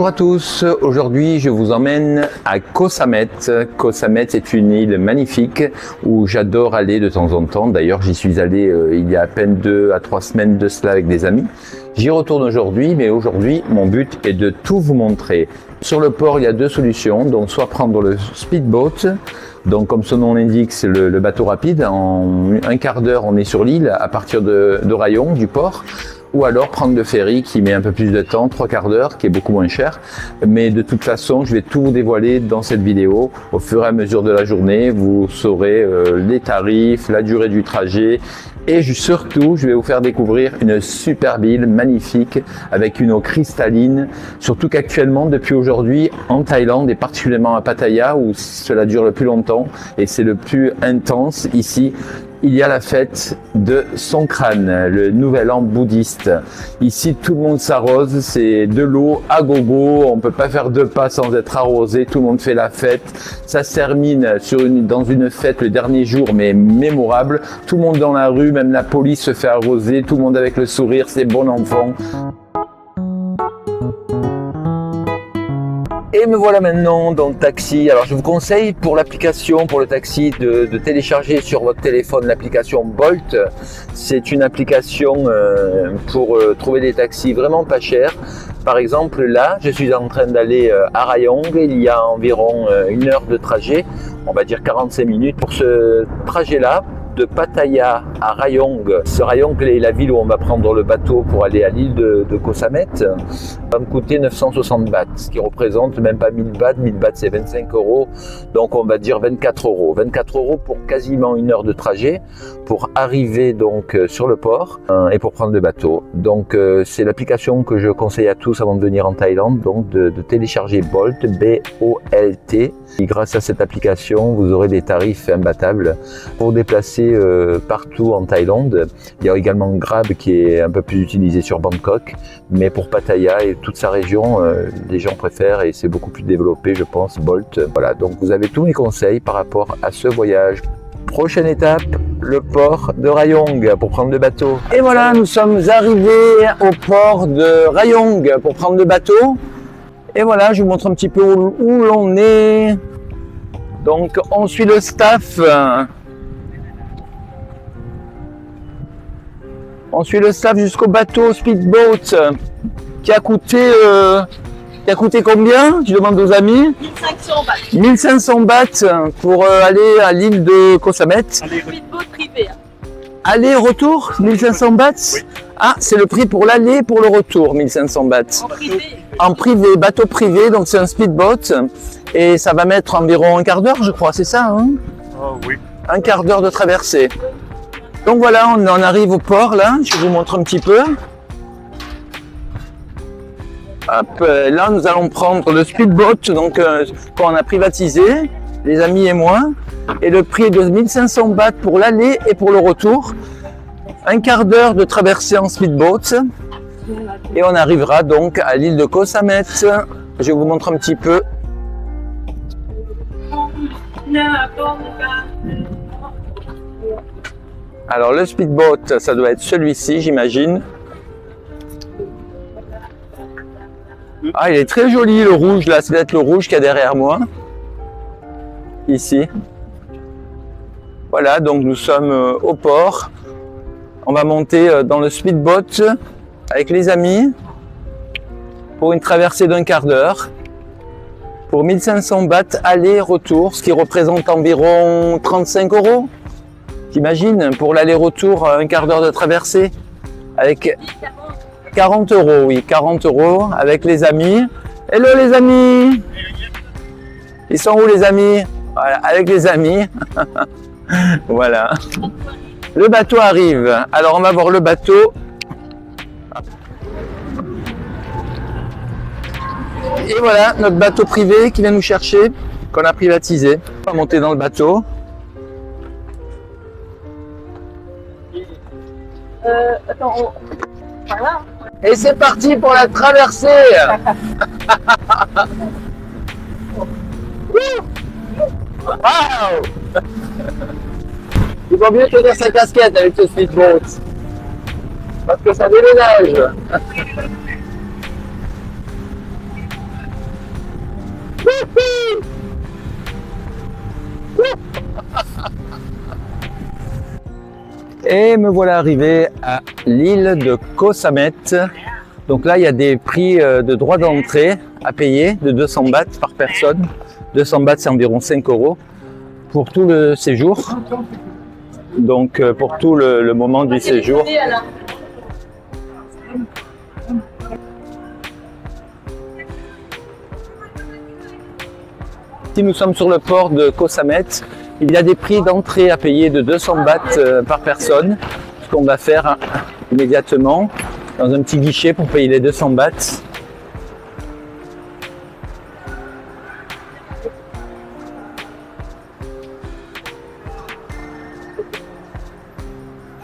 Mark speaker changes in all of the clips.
Speaker 1: Bonjour à tous, aujourd'hui je vous emmène à Koh Samet. Koh Samet est une île magnifique où j'adore aller de temps en temps. D'ailleurs j'y suis allé il y a à peine 2 à 3 semaines de cela avec des amis. J'y retourne aujourd'hui, mais aujourd'hui mon but est de tout vous montrer. Sur le port il y a 2 solutions, donc soit prendre le speedboat, donc comme son nom l'indique c'est le bateau rapide, en un quart d'heure on est sur l'île à partir de Rayong, du port. Ou alors prendre le ferry qui met un peu plus de temps, 3 quarts d'heure, qui est beaucoup moins cher. Mais de toute façon, je vais tout vous dévoiler dans cette vidéo. Au fur et à mesure de la journée, vous saurez les tarifs, la durée du trajet. Et surtout, je vais vous faire découvrir une superbe île magnifique avec une eau cristalline. Surtout qu'actuellement, depuis aujourd'hui, en Thaïlande et particulièrement à Pattaya, où cela dure le plus longtemps et c'est le plus intense ici, il y a la fête de Songkran, le nouvel an bouddhiste. Ici, tout le monde s'arrose, c'est de l'eau à gogo, on peut pas faire 2 pas sans être arrosé, tout le monde fait la fête. Ça se termine dans une fête le dernier jour, mais mémorable. Tout le monde dans la rue, même la police se fait arroser, tout le monde avec le sourire, c'est bon enfant. Et me voilà maintenant dans le taxi. Alors je vous conseille pour l'application, pour le taxi, de télécharger sur votre téléphone l'application Bolt. C'est une application pour trouver des taxis vraiment pas chers. Par exemple là, je suis en train d'aller à Rayong, il y a environ 1 heure de trajet, on va dire 45 minutes pour ce trajet-là. De Pattaya à Rayong. Ce Rayong est la ville où on va prendre le bateau pour aller à l'île de Koh Samet. Va me coûter 960 bahts, ce qui représente même pas 1000 bahts. 1000 bahts c'est 25 €. Donc on va dire 24 €. 24 € pour quasiment 1 heure de trajet pour arriver donc sur le port et pour prendre le bateau. Donc c'est l'application que je conseille à tous avant de venir en Thaïlande, donc de télécharger Bolt, B-O-L-T. Et grâce à cette application, vous aurez des tarifs imbattables pour déplacer partout en Thaïlande. Il y a également Grab qui est un peu plus utilisé sur Bangkok, mais pour Pattaya et toute sa région, les gens préfèrent et c'est beaucoup plus développé, je pense, Bolt. Voilà, donc vous avez tous mes conseils par rapport à ce voyage. Prochaine étape, le port de Rayong pour prendre le bateau. Et voilà, nous sommes arrivés au port de Rayong pour prendre le bateau. Et voilà, je vous montre un petit peu où l'on est. Donc, on suit le staff. On suit le staff jusqu'au bateau speedboat qui a coûté combien? Je demande aux amis.
Speaker 2: 1500 bahts.
Speaker 1: 1500 bahts pour aller à l'île de Koh Samet.
Speaker 2: Speedboat privé.
Speaker 1: Aller-retour, 1500 bahts. Ah, c'est le prix pour l'aller et pour le retour, 1500 bahts.
Speaker 2: En privé.
Speaker 1: En privé, bateau privé, donc c'est un speedboat. Et ça va mettre environ 1/4 d'heure, je crois, c'est ça, hein?
Speaker 3: Oui.
Speaker 1: 1/4 d'heure de traversée. Donc voilà, on en arrive au port là, je vous montre un petit peu. Hop, là nous allons prendre le speedboat donc qu'on a privatisé, les amis et moi. Et le prix est de 1500 bahts pour l'aller et pour le retour. 1/4 d'heure de traversée en speedboat. Et on arrivera donc à l'île de Koh Samet. Je vous montre un petit peu. Alors le speedboat, ça doit être celui-ci, j'imagine. Ah, il est très joli le rouge là, c'est peut-être le rouge qu'il y a derrière moi. Ici. Voilà, donc nous sommes au port. On va monter dans le speedboat avec les amis pour une traversée d'1/4 d'heure. Pour 1500 bahts aller-retour, ce qui représente environ 35 €. J'imagine, pour l'aller-retour, 1/4 d'heure de traversée, avec 40 €, oui, 40 € avec les amis. Hello les amis! Ils sont où les amis? Voilà, avec les amis. Voilà. Le bateau arrive. Alors on va voir le bateau. Et voilà, notre bateau privé qui vient nous chercher, qu'on a privatisé. On va monter dans le bateau.
Speaker 2: Attends, voilà.
Speaker 1: Et c'est parti pour la traversée. Waouh! Il vaut mieux tenir sa casquette avec ce speedboat. Parce que ça déménage. Et me voilà arrivé à l'île de Koh Samet. Donc là, il y a des prix de droit d'entrée à payer de 200 bahts par personne. 200 bahts, c'est environ 5 € pour tout le séjour. Donc pour tout le moment du séjour. Si nous sommes sur le port de Koh Samet, il y a des prix d'entrée à payer de 200 bahts par personne. Ce qu'on va faire immédiatement dans un petit guichet pour payer les 200 bahts.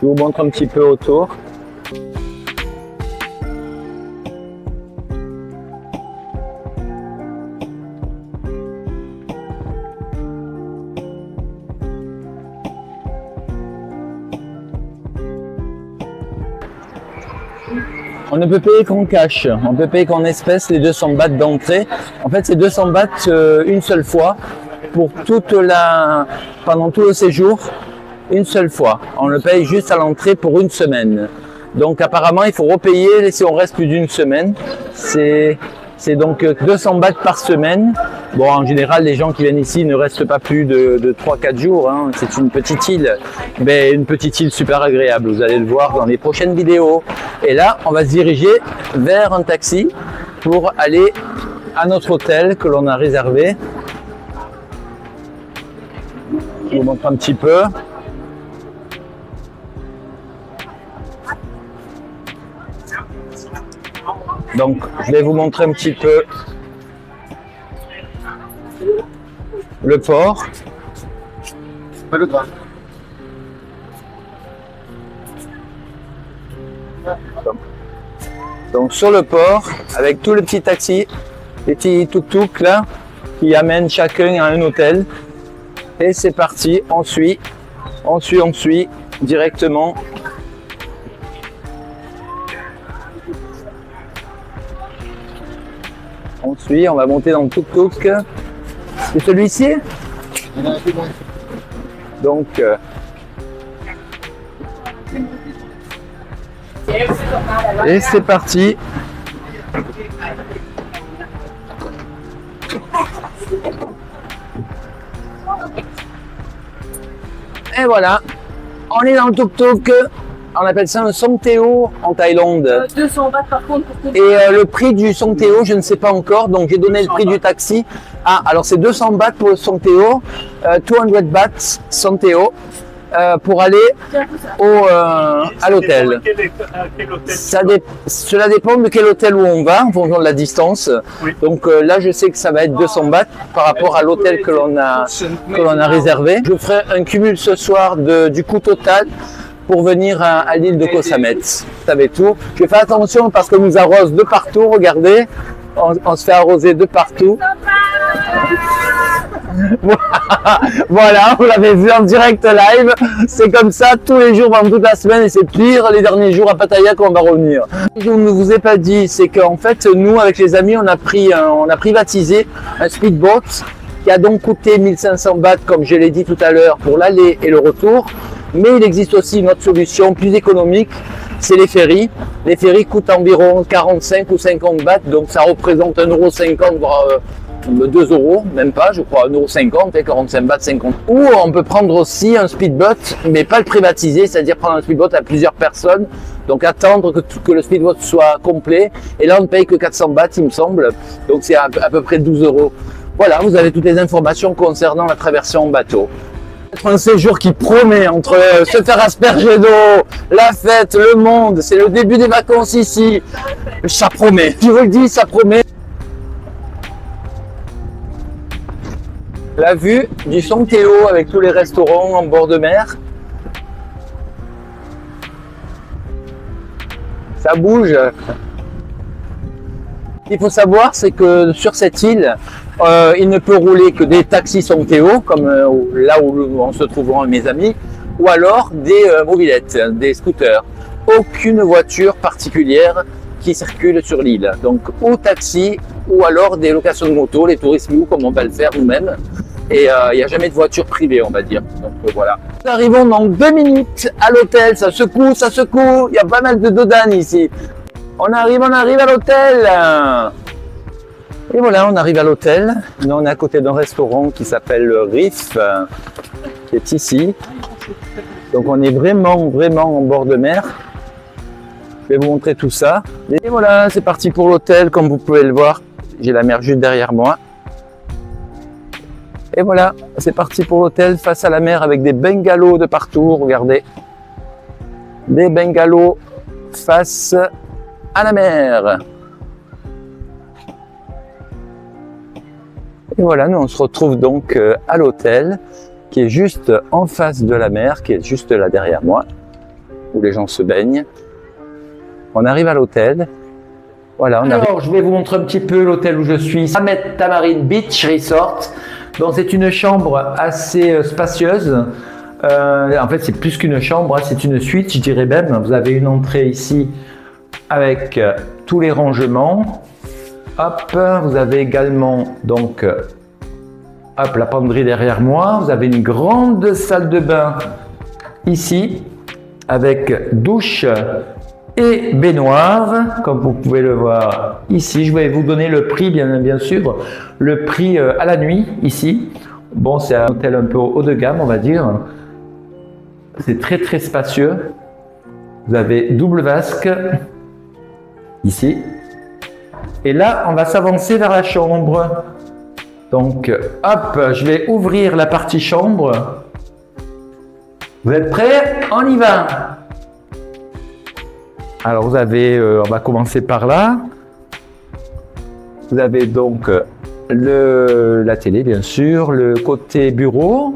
Speaker 1: Je vous montre un petit peu autour. On ne peut payer qu'en cash, on peut payer qu'en espèces les 200 bahts d'entrée. En fait, c'est 200 bahts une seule fois pour pendant tout le séjour, une seule fois. On le paye juste à l'entrée pour une semaine. Donc apparemment, il faut repayer si on reste plus d'une semaine. C'est donc 200 bahts par semaine. Bon, en général, les gens qui viennent ici ne restent pas plus de 3-4 jours. Hein. C'est une petite île, mais une petite île super agréable. Vous allez le voir dans les prochaines vidéos. Et là, on va se diriger vers un taxi pour aller à notre hôtel que l'on a réservé. Je vous montre un petit peu. Donc, je vais vous montrer un petit peu le port. Donc, sur le port, avec tous les petits taxis, les petits tuk-tuk là, qui amènent chacun à un hôtel. Et c'est parti, on suit directement. On va monter dans le tuk-tuk. C'est celui-ci? Donc, et c'est parti. Et voilà, on est dans le tuk-tuk. On appelle ça un songteo en Thaïlande.
Speaker 2: 200 bahts par contre pour tout.
Speaker 1: Et le prix du songteo, je ne sais pas encore, donc j'ai donné le prix du taxi. Ah, alors c'est 200 bahts pour le songteo, 200 bahts songteo pour aller à l'hôtel. Cela dépend de quel hôtel où on va, en fonction de la distance. Oui. Donc là, je sais que ça va être 200 bahts par rapport à l'hôtel que l'on a réservé. Je ferai un cumul ce soir du coût total pour venir à l'île de Koh Samet. Vous savez tout. Je vais faire attention parce qu'on nous arrose de partout, regardez. On se fait arroser de partout. Voilà, vous l'avez vu en direct live. C'est comme ça tous les jours pendant toute la semaine et c'est pire les derniers jours à Pattaya qu'on va revenir. Je ne vous ai pas dit, c'est qu'en fait, nous, avec les amis, on a privatisé un speedboat qui a donc coûté 1500 bahts, comme je l'ai dit tout à l'heure, pour l'aller et le retour. Mais il existe aussi une autre solution plus économique, c'est les ferries. Les ferries coûtent environ 45 ou 50 bahts, donc ça représente 1,50 €, voire 2 €, même pas, je crois, 1,50 €, 45 bahts, 50. Ou on peut prendre aussi un speedboat, mais pas le privatiser, c'est-à-dire prendre un speedboat à plusieurs personnes, donc attendre que le speedboat soit complet. Et là, on ne paye que 400 bahts, il me semble, donc c'est à peu près 12 €. Voilà, vous avez toutes les informations concernant la traversée en bateau. Un séjour qui promet entre se faire asperger d'eau, la fête, le monde, c'est le début des vacances ici. Ça promet, je vous le dis, ça promet. La vue du Songteo avec tous les restaurants en bord de mer. Ça bouge. Ce qu'il faut savoir, c'est que sur cette île, il ne peut rouler que des taxis Songteo, comme là où on se trouve mes amis, ou alors des mobilettes, des scooters. Aucune voiture particulière qui circule sur l'île. Donc ou taxi ou alors des locations de moto, les touristes louent comme on va le faire nous-mêmes. Et il n'y a jamais de voiture privée, on va dire. Donc voilà. Nous arrivons dans 2 minutes à l'hôtel. Ça secoue, ça secoue. Il y a pas mal de dodanes ici. On arrive à l'hôtel. Et voilà, on arrive à l'hôtel. Là, on est à côté d'un restaurant qui s'appelle le Riff, qui est ici. Donc on est vraiment en bord de mer. Je vais vous montrer tout ça. Et voilà, c'est parti pour l'hôtel. Comme vous pouvez le voir, j'ai la mer juste derrière moi. Et voilà, c'est parti pour l'hôtel face à la mer avec des bungalows de partout. Regardez, des bungalows face à la mer. Et voilà, nous on se retrouve donc à l'hôtel qui est juste en face de la mer, qui est juste là derrière moi, où les gens se baignent. On arrive à l'hôtel. Voilà, Alors, je vais vous montrer un petit peu l'hôtel où je suis. Samet Tamarine Beach Resort. Donc, c'est une chambre assez spacieuse. En fait, c'est plus qu'une chambre, hein, c'est une suite, je dirais même. Vous avez une entrée ici avec tous les rangements. Hop, vous avez également donc hop, la penderie derrière moi. Vous avez une grande salle de bain ici avec douche et baignoire, comme vous pouvez le voir ici. Je vais vous donner le prix, bien sûr, le prix à la nuit ici. Bon, c'est un hôtel un peu haut de gamme, on va dire. C'est très spacieux. Vous avez double vasque ici. Et là, on va s'avancer vers la chambre. Donc, hop, je vais ouvrir la partie chambre. Vous êtes prêts? On y va! Alors, vous avez, on va commencer par là. Vous avez donc la télé, bien sûr, le côté bureau.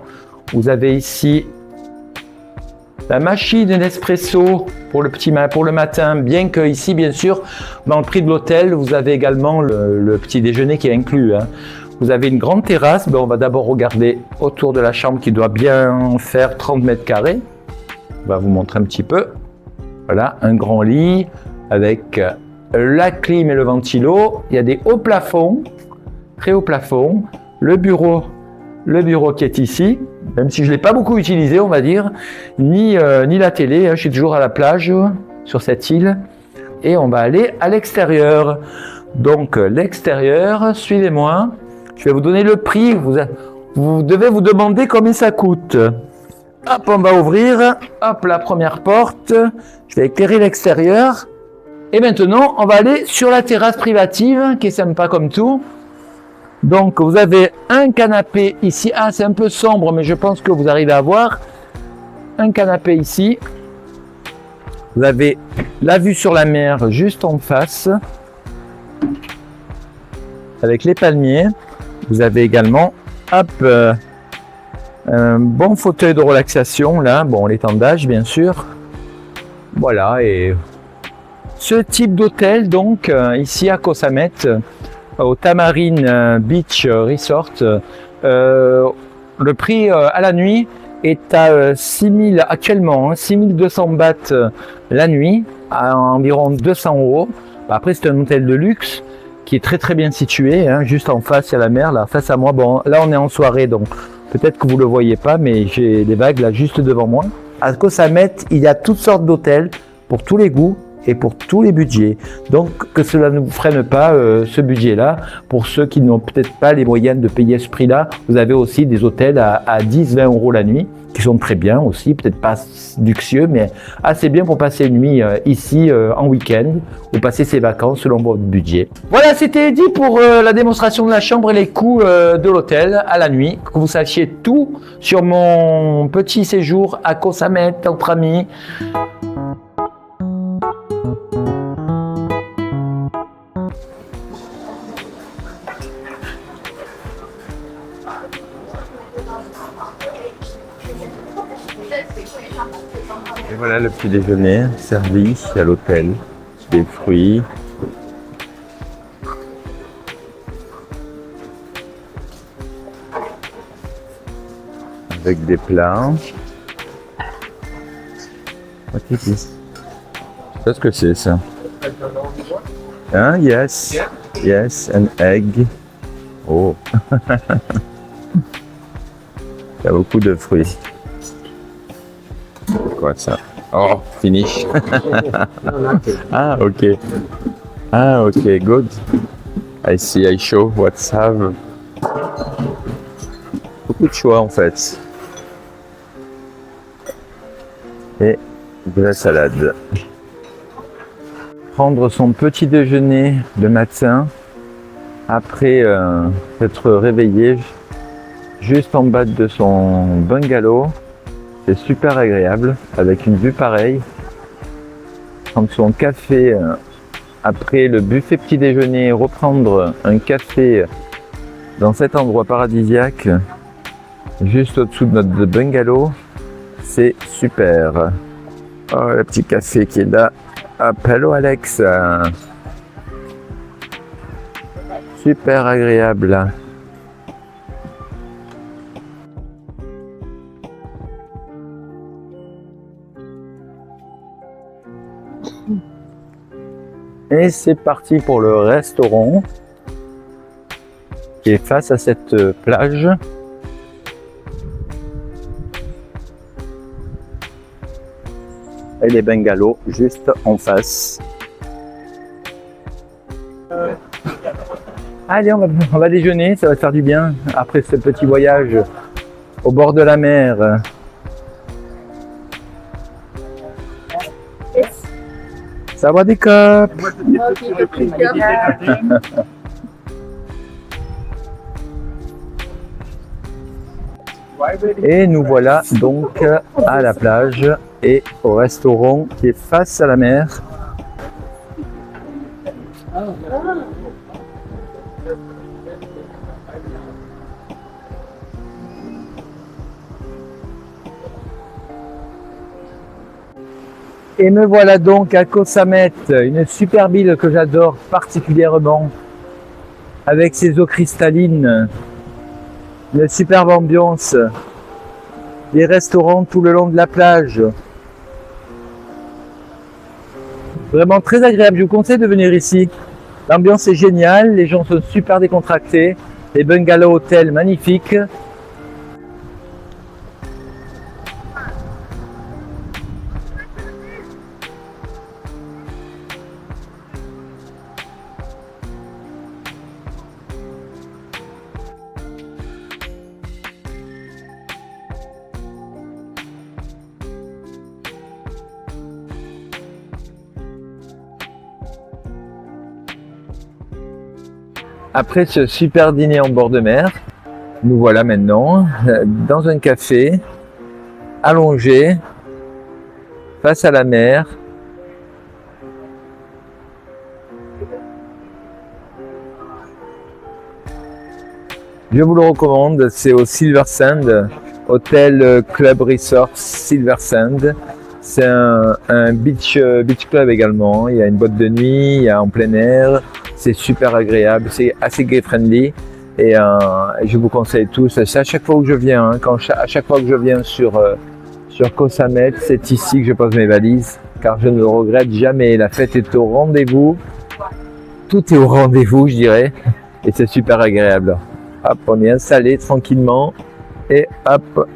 Speaker 1: Vous avez ici la machine Nespresso pour le matin, bien que ici, bien sûr, dans le prix de l'hôtel, vous avez également le petit déjeuner qui est inclus. Hein. Vous avez une grande terrasse. Ben, on va d'abord regarder autour de la chambre qui doit bien faire 30 mètres carrés. On va vous montrer un petit peu. Voilà, un grand lit avec la clim et le ventilo. Il y a des hauts plafonds, très hauts plafonds. Le bureau qui est ici, même si je ne l'ai pas beaucoup utilisé, on va dire, ni la télé. Hein, je suis toujours à la plage sur cette île. Et on va aller à l'extérieur. Donc l'extérieur, suivez-moi. Je vais vous donner le prix. Vous devez vous demander combien ça coûte. Hop, on va ouvrir. Hop, la première porte. Je vais éclairer l'extérieur. Et maintenant, on va aller sur la terrasse privative, qui est sympa comme tout. Donc, vous avez un canapé ici. Ah, c'est un peu sombre, mais je pense que vous arrivez à voir. Un canapé ici. Vous avez la vue sur la mer juste en face. Avec les palmiers. Vous avez également, hop, un bon fauteuil de relaxation, là. Bon, l'étendage, bien sûr. Voilà, et ce type d'hôtel, donc, ici à Koh Samet, au Tamarine Beach Resort, le prix à la nuit est à 6000 actuellement, hein, 6200 bahts la nuit, à environ 200 €. Après, c'est un hôtel de luxe qui est très bien situé, hein, juste en face, il y a la mer, là, face à moi. Bon, là, on est en soirée, donc peut-être que vous ne le voyez pas, mais j'ai des vagues là juste devant moi. À Koh Samet, il y a toutes sortes d'hôtels pour tous les goûts et pour tous les budgets. Donc, que cela ne vous freine pas ce budget-là. Pour ceux qui n'ont peut-être pas les moyens de payer ce prix-là, vous avez aussi des hôtels à 10-20 € la nuit, qui sont très bien aussi, peut-être pas luxueux, mais assez bien pour passer une nuit ici en week-end ou passer ses vacances selon votre budget. Voilà, c'était dit pour la démonstration de la chambre et les coûts de l'hôtel à la nuit, que vous sachiez tout sur mon petit séjour à Koh Samet entre amis. Et voilà le petit déjeuner servi à l'hôtel, des fruits, avec des plats. What is this? Je sais pas ce que c'est ça. Hein, yes. Yes, an egg. Oh. Il y a beaucoup de fruits. C'est quoi ça? Oh, finish. Ah, ok. Ah, ok, good. I see, I show what's have. Beaucoup de choix en fait. Et de la salade. Prendre son petit déjeuner le matin après s'être réveillé juste en bas de son bungalow. C'est super agréable avec une vue pareille. Prendre son café après le buffet petit déjeuner, reprendre un café dans cet endroit paradisiaque juste au-dessous de notre bungalow, c'est super. Oh, le petit café qui est là. Hop, hello Alex. Super agréable. Et c'est parti pour le restaurant qui est face à cette plage. Et les bungalows juste en face. Allez, on va déjeuner, ça va faire du bien après ce petit voyage au bord de la mer. Ça va des copes. Et nous voilà donc à la plage et au restaurant qui est face à la mer. Et me voilà donc à Koh Samet, une superbe île que j'adore particulièrement, avec ses eaux cristallines, une superbe ambiance, des restaurants tout le long de la plage. Vraiment très agréable, je vous conseille de venir ici. L'ambiance est géniale, les gens sont super décontractés, les bungalows hôtels magnifiques. Après ce super dîner en bord de mer, nous voilà maintenant dans un café, allongé, face à la mer. Je vous le recommande, c'est au Silver Sand, Hôtel Club Resort Silver Sand. C'est un beach club également, il y a une boîte de nuit, il y a en plein air. C'est super agréable, c'est assez gay friendly et je vous conseille tous. C'est à chaque fois que je viens, à chaque fois que je viens sur Koh Samet, c'est ici que je pose mes valises, car je ne le regrette jamais. La fête est au rendez-vous, tout est au rendez-vous, je dirais, et c'est super agréable. Hop, on est installé tranquillement et hop,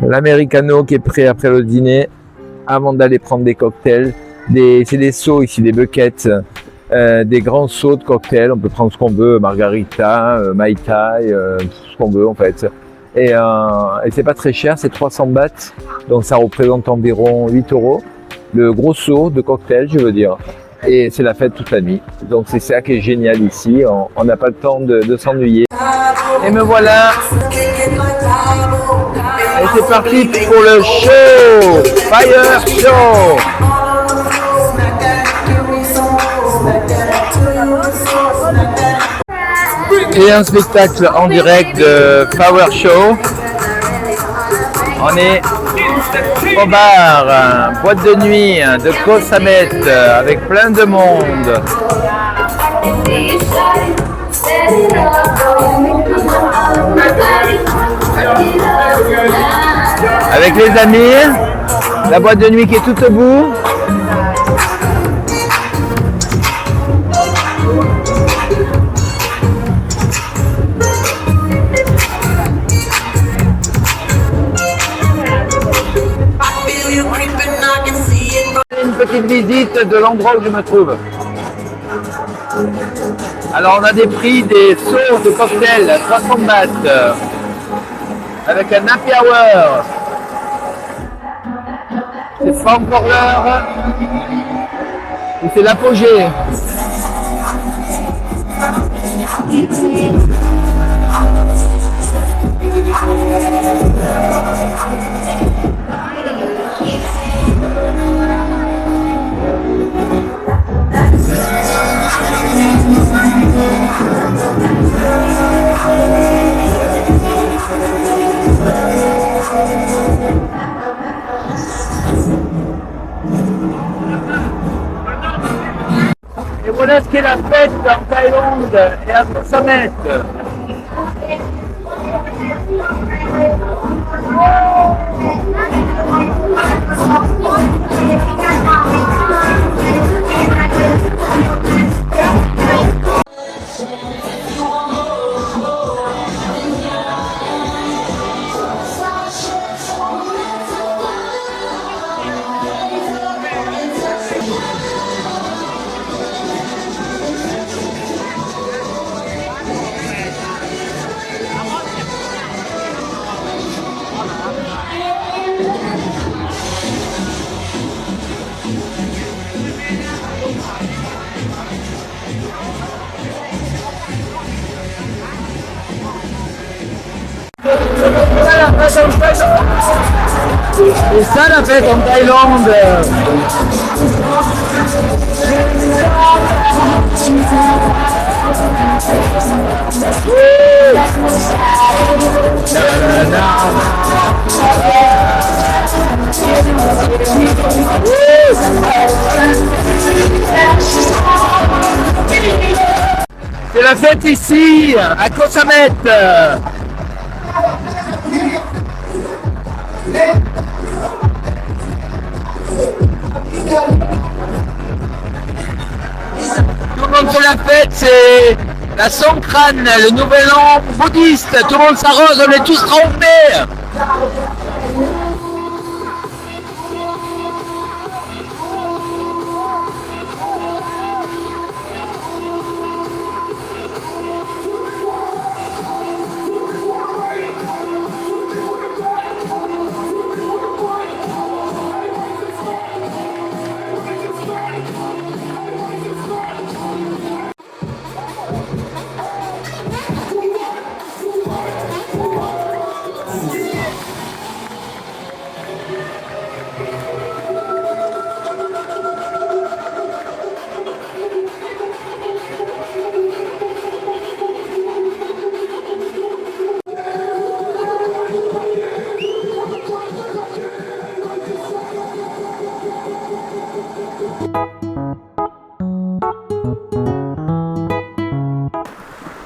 Speaker 1: l'americano qui est prêt après le dîner, avant d'aller prendre des cocktails. C'est des seaux ici, des buckets, des grands seaux de cocktails. On peut prendre ce qu'on veut, margarita, mai tai, ce qu'on veut en fait. Et c'est pas très cher, c'est 300 bahts, donc ça représente environ 8 €. Le gros seau de cocktail, je veux dire. Et c'est la fête toute la nuit. Donc c'est ça qui est génial ici. On n'a pas le temps de s'ennuyer. Et me voilà. Et c'est parti pour le show, Fire Show. Et un spectacle en direct de Power Show. On est au bar, boîte de nuit de Koh Samet avec plein de monde. Avec les amis, la boîte de nuit qui est tout au bout. visite de l'endroit où je me trouve. Alors on a des prix des sauts de cocktail 300 bahts avec un happy hour. C'est pas encore l'heure ou c'est l'apogée. Et voilà ce qu'est la fête en Thaïlande et à Koh Samet. C'est ça la fête en Thaïlande. C'est la fête ici, à Koh Samet. Tout le monde fait la fête, c'est la Songkran, le nouvel an bouddhiste. Tout le monde s'arrose, on est tous trempés.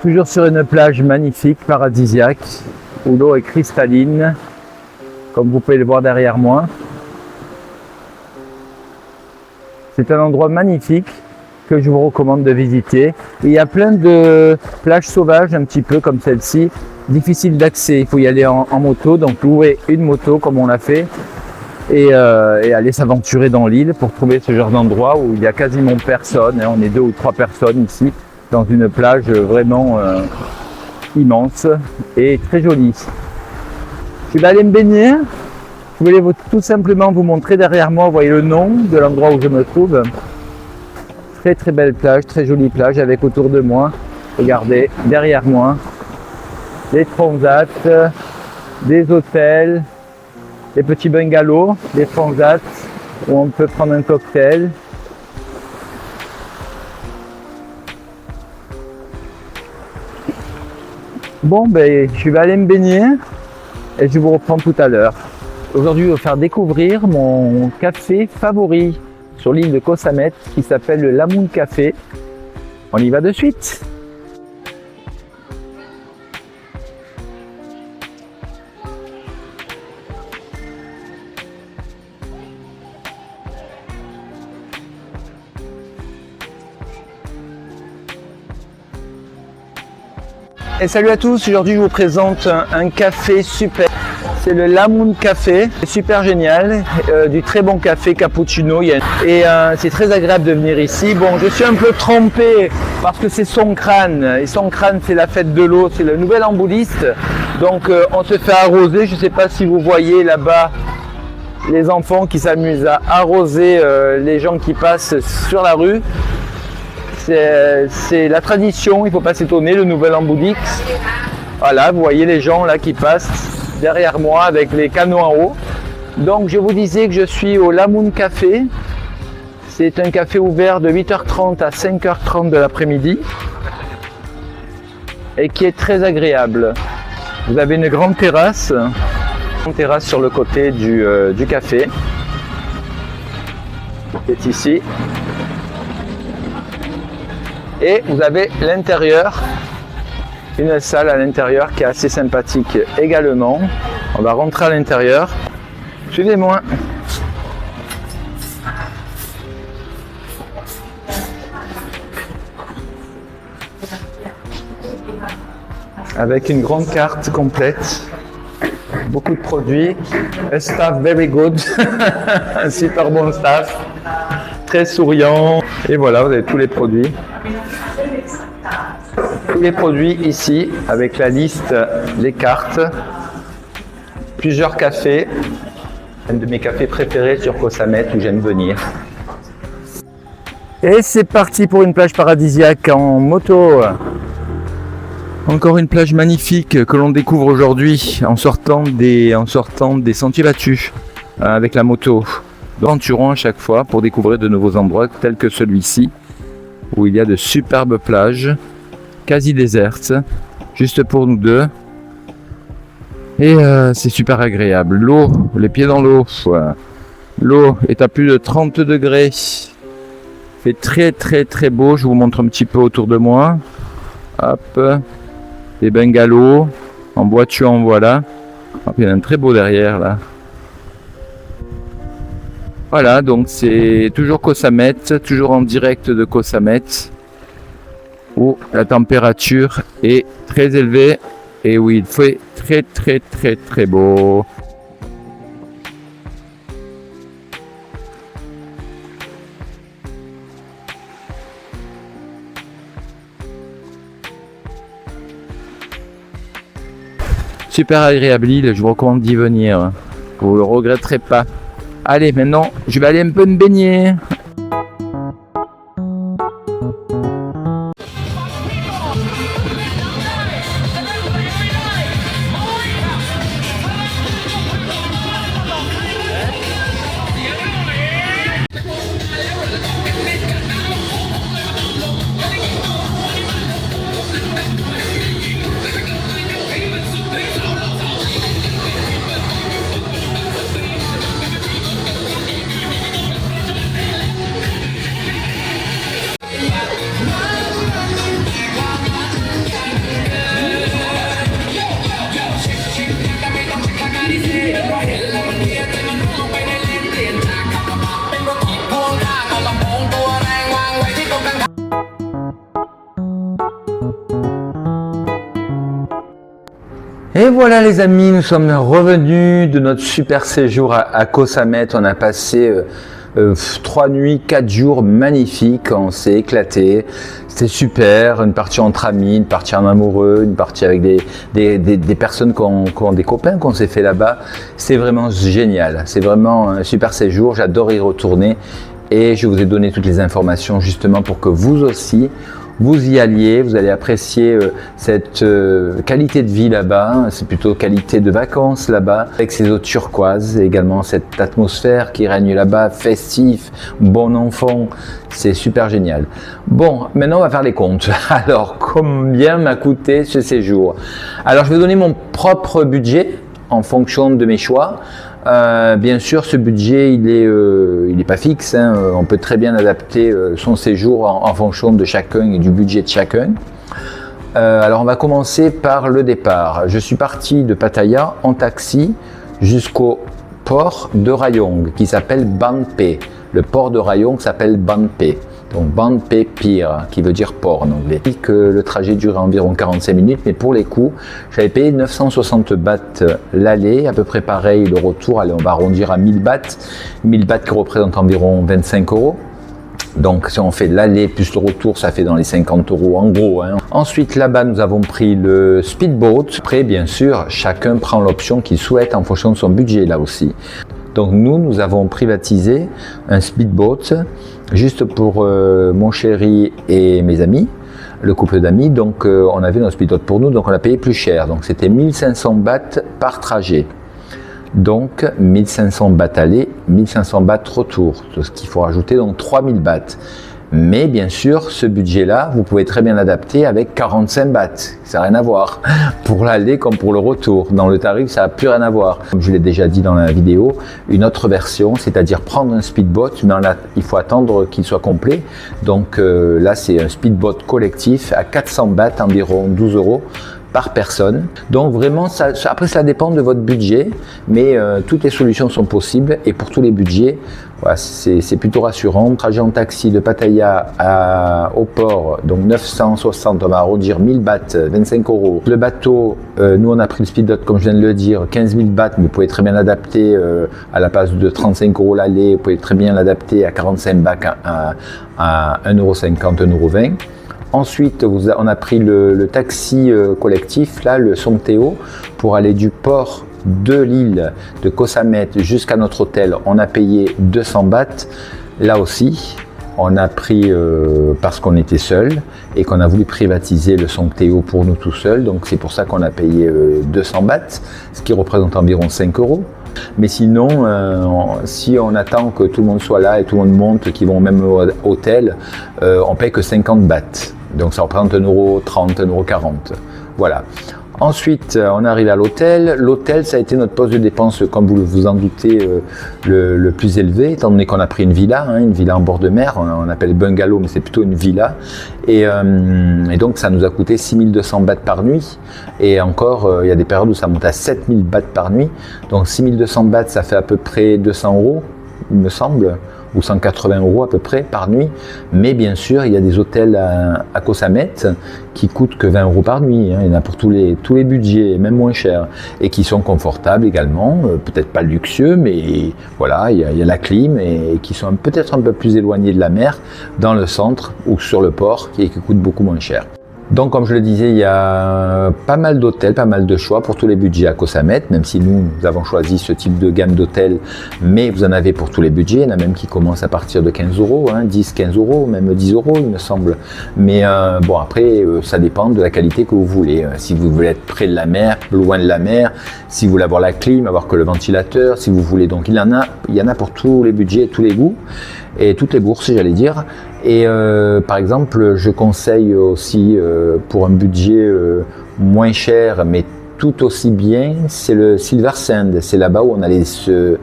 Speaker 1: Toujours sur une plage magnifique, paradisiaque, où l'eau est cristalline, comme vous pouvez le voir derrière moi. C'est un endroit magnifique que je vous recommande de visiter. Et il y a plein de plages sauvages, un petit peu comme celle-ci, difficiles d'accès. Il faut y aller en moto, donc louer une moto comme on l'a fait et aller s'aventurer dans l'île pour trouver ce genre d'endroit où il y a quasiment personne. On est 2 ou 3 personnes ici, dans une plage vraiment immense et très jolie. Je vais aller me baigner. Je voulais tout simplement vous montrer derrière moi, vous voyez le nom de l'endroit où je me trouve. Très très belle plage, très jolie plage avec autour de moi, regardez, derrière moi, des transats, des hôtels, des petits bungalows, des transats où on peut prendre un cocktail. Bon, ben, je vais aller me baigner et je vous reprends tout à l'heure. Aujourd'hui, je vais vous faire découvrir mon café favori sur l'île de Koh Samet qui s'appelle le Lamoon Café. On y va de suite. Et salut à tous, aujourd'hui je vous présente un café super. C'est le Lamoon Café, c'est super génial, du très bon café cappuccino. Il y a Et c'est très agréable de venir ici. Bon, je suis un peu trompé parce que c'est Songkran. Et Songkran, c'est la fête de l'eau, c'est le nouvel an bouddhiste. Donc on se fait arroser. Je ne sais pas si vous voyez là-bas les enfants qui s'amusent à arroser les gens qui passent sur la rue. C'est la tradition, il ne faut pas s'étonner, le nouvel an bouddhique. Voilà, vous voyez les gens là qui passent derrière moi avec les canaux en haut. Donc je vous disais que je suis au Lamoon Café. C'est un café ouvert de 8h30 à 5h30 de l'après-midi et qui est très agréable. Vous avez une grande terrasse sur le côté du café, qui est ici. Et vous avez l'intérieur, une salle à l'intérieur qui est assez sympathique également. On va rentrer à l'intérieur. Suivez-moi. Avec une grande carte complète. Beaucoup de produits. A staff very good. Un super bon staff. Très souriant. Et voilà, vous avez tous les produits. Tous les produits ici, avec la liste, les cartes, plusieurs cafés, un de mes cafés préférés sur Koh Samet où j'aime venir. Et c'est parti pour une plage paradisiaque en moto. Encore une plage magnifique que l'on découvre aujourd'hui en sortant des sentiers battus avec la moto. Nous aventurons à chaque fois pour découvrir de nouveaux endroits tels que celui-ci où il y a de superbes plages quasi désertes, juste pour nous deux. Et c'est super agréable. L'eau, les pieds dans l'eau. L'eau est à plus de 30 degrés. Il fait très très très beau. Je vous montre un petit peu autour de moi. Hop. Des bungalows. En voiture, en voilà. Hop, il y en a un très beau derrière là. Voilà, donc c'est toujours Koh Samet, toujours en direct de Koh Samet, où la température est très élevée et où il fait très très très très beau. Super agréable île, je vous recommande d'y venir, vous ne le regretterez pas. Allez, maintenant, je vais aller un peu me baigner. Et voilà les amis, nous sommes revenus de notre super séjour à Koh Samet. On a passé 3 nuits, 4 jours magnifiques, on s'est éclaté, c'était super, une partie entre amis, une partie en amoureux, une partie avec des personnes qui ont des copains qu'on s'est fait là-bas. C'est vraiment génial, c'est vraiment un super séjour, j'adore y retourner et je vous ai donné toutes les informations justement pour que vous aussi, vous y alliez, vous allez apprécier cette qualité de vie là-bas, c'est plutôt qualité de vacances là-bas, avec ces eaux turquoises et également cette atmosphère qui règne là-bas, festif, bon enfant, c'est super génial. Bon, maintenant on va faire les comptes. Alors, combien m'a coûté ce séjour? Alors, je vais donner mon propre budget en fonction de mes choix. Bien sûr, ce budget, il est pas fixe, hein. On peut très bien adapter son séjour en fonction de chacun et du budget de chacun. Alors, on va commencer par le départ. Je suis parti de Pattaya en taxi jusqu'au port de Rayong, qui s'appelle Ban Phet. Le port de Rayong s'appelle Ban Phet. Donc band pay peer, qui veut dire port en anglais. Que le trajet durait environ 45 minutes, mais pour les coûts, j'avais payé 960 bahts l'aller, à peu près pareil le retour. Allez, on va arrondir à 1000 bahts. 1000 bahts qui représentent environ 25 euros. Donc si on fait l'aller plus le retour, ça fait dans les 50 euros en gros. Hein. Ensuite là-bas, nous avons pris le speedboat. Après, bien sûr, chacun prend l'option qu'il souhaite en fonction de son budget là aussi. Donc nous avons privatisé un speedboat juste pour mon chéri et mes amis, le couple d'amis. Donc on avait notre speedboat pour nous, donc on a payé plus cher. Donc c'était 1500 bahts par trajet. Donc 1500 bahts aller, 1500 bahts retour, ce qu'il faut rajouter donc 3000 bahts. Mais bien sûr, ce budget-là, vous pouvez très bien l'adapter avec 45 bahts. Ça n'a rien à voir. Pour l'aller comme pour le retour. Dans le tarif, ça n'a plus rien à voir. Comme je l'ai déjà dit dans la vidéo, une autre version, c'est-à-dire prendre un speedboat, mais là, il faut attendre qu'il soit complet. Donc là, c'est un speedboat collectif à 400 bahts, environ 12 euros. Par personne. Donc vraiment, après ça dépend de votre budget, mais toutes les solutions sont possibles et pour tous les budgets, voilà, c'est plutôt rassurant. Trajet en taxi de Pattaya au port, donc 960, on va arrondir 1000 bahts, 25 euros. Le bateau, nous on a pris le speedboat comme je viens de le dire, 15 000 bahts, mais vous pouvez très bien l'adapter à la place de 35 euros l'aller, vous pouvez très bien l'adapter à 45 bahts à 1,50 €, 1,20 €. Ensuite, on a pris le taxi collectif, là, le Songteo, pour aller du port de l'île de Koh Samet jusqu'à notre hôtel. On a payé 200 bahts. Là aussi, on a pris parce qu'on était seul et qu'on a voulu privatiser le Songteo pour nous tout seuls. Donc c'est pour ça qu'on a payé 200 bahts, ce qui représente environ 5 euros. Mais sinon, si on attend que tout le monde soit là et tout le monde monte, qu'ils vont même au hôtel, on paye que 50 bahts. Donc ça représente 1,30 €, 1,40 €. Voilà. Ensuite, on arrive à l'hôtel. L'hôtel, ça a été notre poste de dépense, comme vous vous en doutez, le plus élevé, étant donné qu'on a pris une villa en bord de mer. On appelle bungalow, mais c'est plutôt une villa. Et donc, ça nous a coûté 6200 bahts par nuit. Et encore, il y a des périodes où ça monte à 7000 bahts par nuit. Donc, 6200 bahts, ça fait à peu près 200 €, il me semble, ou 180 € à peu près par nuit. Mais bien sûr, il y a des hôtels à Koh Samet qui coûtent que 20 € par nuit. Il y en a pour tous les budgets, même moins cher, et qui sont confortables également. Peut-être pas luxueux, mais voilà, il y a la clim et qui sont peut-être un peu plus éloignés de la mer, dans le centre ou sur le port, et qui coûtent beaucoup moins cher. Donc comme je le disais, il y a pas mal d'hôtels, pas mal de choix pour tous les budgets à Koh Samet, même si nous avons choisi ce type de gamme d'hôtels, mais vous en avez pour tous les budgets. Il y en a même qui commencent à partir de 15 €, 10, 15 €, même 10 € il me semble. Mais bon, après, ça dépend de la qualité que vous voulez. Si vous voulez être près de la mer, loin de la mer, si vous voulez avoir la clim, avoir que le ventilateur, si vous voulez. Donc il y en a pour tous les budgets, tous les goûts et toutes les bourses, j'allais dire. Et par exemple, je conseille aussi pour un budget moins cher, mais tout aussi bien, c'est le Silver Sand. C'est là-bas où on allait se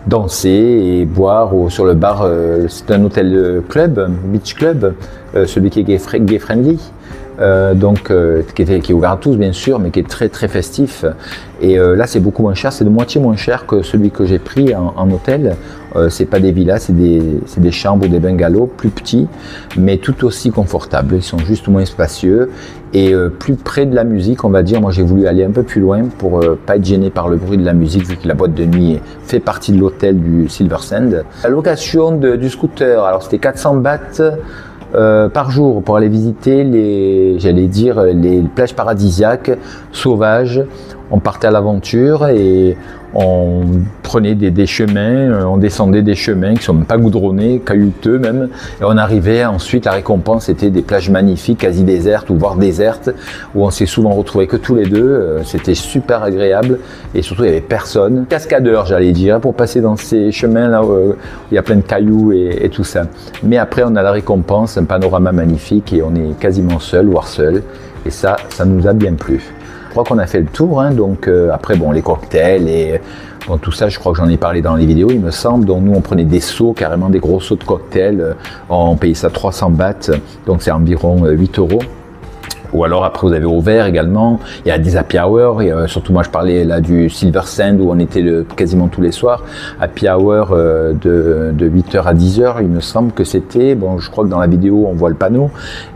Speaker 1: danser et boire sur le bar. C'est un hôtel club, beach club, celui qui est gay friendly. Qui est ouvert à tous bien sûr, mais qui est très très festif. Et là c'est beaucoup moins cher, c'est de moitié moins cher que celui que j'ai pris en hôtel. C'est pas des villas, c'est des chambres ou des bungalows plus petits, mais tout aussi confortables. Ils sont juste moins spacieux et plus près de la musique, on va dire. Moi j'ai voulu aller un peu plus loin pour pas être gêné par le bruit de la musique, vu que la boîte de nuit fait partie de l'hôtel du Silver Sand. La location du scooter, alors c'était 400 bahts par jour pour aller visiter les plages paradisiaques sauvages. On partait à l'aventure et on prenait des chemins, on descendait des chemins qui sont même pas goudronnés, caillouteux même, et on arrivait ensuite, la récompense c'était des plages magnifiques, quasi désertes ou voire désertes, où on s'est souvent retrouvés que tous les deux. C'était super agréable et surtout il y avait personne. Cascadeur, j'allais dire, pour passer dans ces chemins là où il y a plein de cailloux et tout ça. Mais après on a la récompense, un panorama magnifique et on est quasiment seul, voire seul, et ça nous a bien plu. Je crois qu'on a fait le tour, donc après bon, les cocktails et bon, tout ça, je crois que j'en ai parlé dans les vidéos, il me semble. Donc nous on prenait des seaux, carrément des gros seaux de cocktails, on payait ça 300 bahts, donc c'est environ 8 €. Ou alors après vous avez Auvers également, il y a des happy hour, surtout moi je parlais là du Silver Sand où on était quasiment tous les soirs, happy hour de 8h à 10h il me semble que c'était, bon je crois que dans la vidéo on voit le panneau,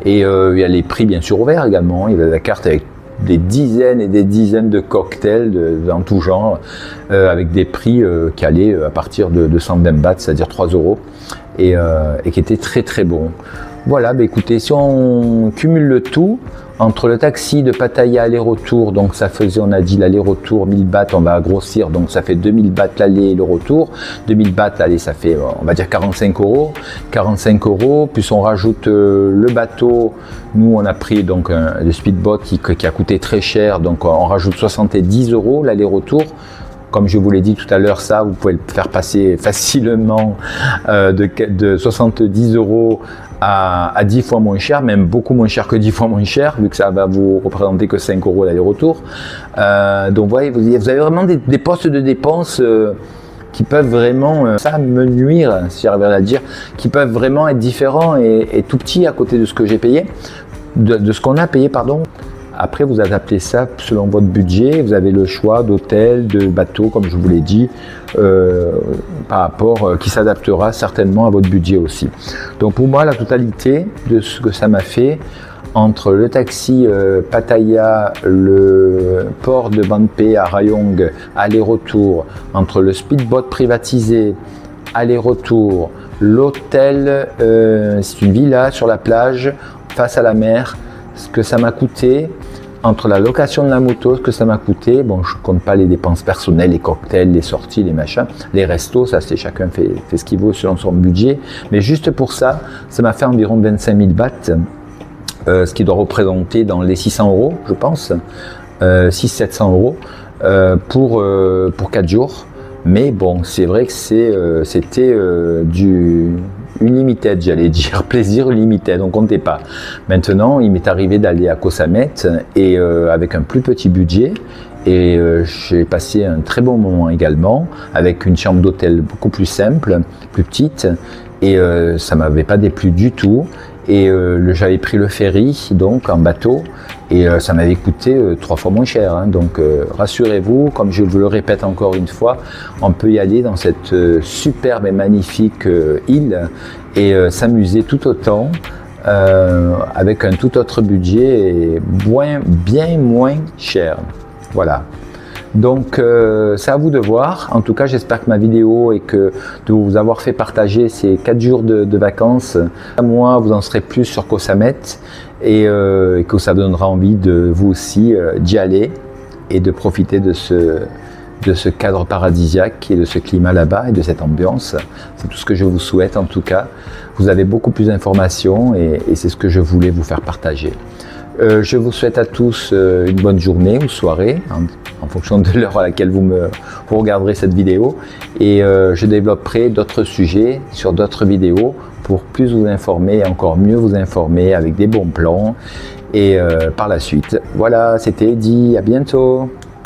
Speaker 1: et il y a les prix bien sûr Auvers également, il y a la carte avec des dizaines et des dizaines de cocktails dans tout genre, avec des prix qui allaient à partir de 120 bahts, c'est-à-dire 3 €, et qui étaient très très bons. Voilà, bah écoutez, si on cumule le tout, entre le taxi de Pattaya aller-retour, donc ça faisait, on a dit l'aller-retour 1000 bahts, on va grossir, donc ça fait 2000 bahts l'aller et le retour. 2000 bahts l'aller, ça fait, on va dire 45 €. 45 €, plus on rajoute le bateau. Nous, on a pris donc le speedboat qui a coûté très cher, donc on rajoute 70 € l'aller-retour. Comme je vous l'ai dit tout à l'heure, ça, vous pouvez le faire passer facilement de 70 € à 10 fois moins cher, même beaucoup moins cher que 10 fois moins cher, vu que ça va vous représenter que 5 € l'aller-retour. Donc, voyez, vous avez vraiment des postes de dépenses qui peuvent vraiment, ça me nuire, si j'arrive à le dire, qui peuvent vraiment être différents et tout petits à côté de ce que j'ai payé, de ce qu'on a payé, pardon. Après, vous adaptez ça selon votre budget. Vous avez le choix d'hôtel, de bateau, comme je vous l'ai dit, par rapport, qui s'adaptera certainement à votre budget aussi. Donc pour moi, la totalité de ce que ça m'a fait, entre le taxi Pattaya, le port de Banpé à Rayong, aller-retour, entre le speedboat privatisé, aller-retour, l'hôtel, c'est une villa sur la plage, face à la mer, ce que ça m'a coûté, entre la location de la moto, ce que ça m'a coûté, bon je compte pas les dépenses personnelles, les cocktails, les sorties, les machins, les restos, ça c'est chacun fait ce qu'il veut selon son budget, mais juste pour ça, ça m'a fait environ 25 000 bahts, ce qui doit représenter dans les 600 € je pense, 600-700 € pour 4 jours, mais bon c'est vrai que c'était du unlimited, j'allais dire, plaisir limited, on comptait pas. Maintenant, il m'est arrivé d'aller à Koh Samet et avec un plus petit budget, et j'ai passé un très bon moment également, avec une chambre d'hôtel beaucoup plus simple, plus petite, et ça m'avait pas déplu du tout. Et j'avais pris le ferry, donc en bateau, et ça m'avait coûté 3 fois moins cher, hein. Donc rassurez-vous, comme je vous le répète encore une fois, on peut y aller dans cette superbe et magnifique île et s'amuser tout autant avec un tout autre budget et bien moins cher. Voilà. Donc c'est à vous de voir. En tout cas, j'espère que ma vidéo et que de vous avoir fait partager ces 4 jours de vacances, à moi vous en serez plus sur Koh Samet et que ça donnera envie de vous aussi d'y aller et de profiter de ce cadre paradisiaque et de ce climat là-bas et de cette ambiance. C'est tout ce que je vous souhaite en tout cas. Vous avez beaucoup plus d'informations et c'est ce que je voulais vous faire partager. Je vous souhaite à tous une bonne journée ou soirée, en fonction de l'heure à laquelle vous regarderez cette vidéo. Et je développerai d'autres sujets sur d'autres vidéos pour plus vous informer et encore mieux vous informer avec des bons plans. Et par la suite, voilà, c'était Eddy, à bientôt.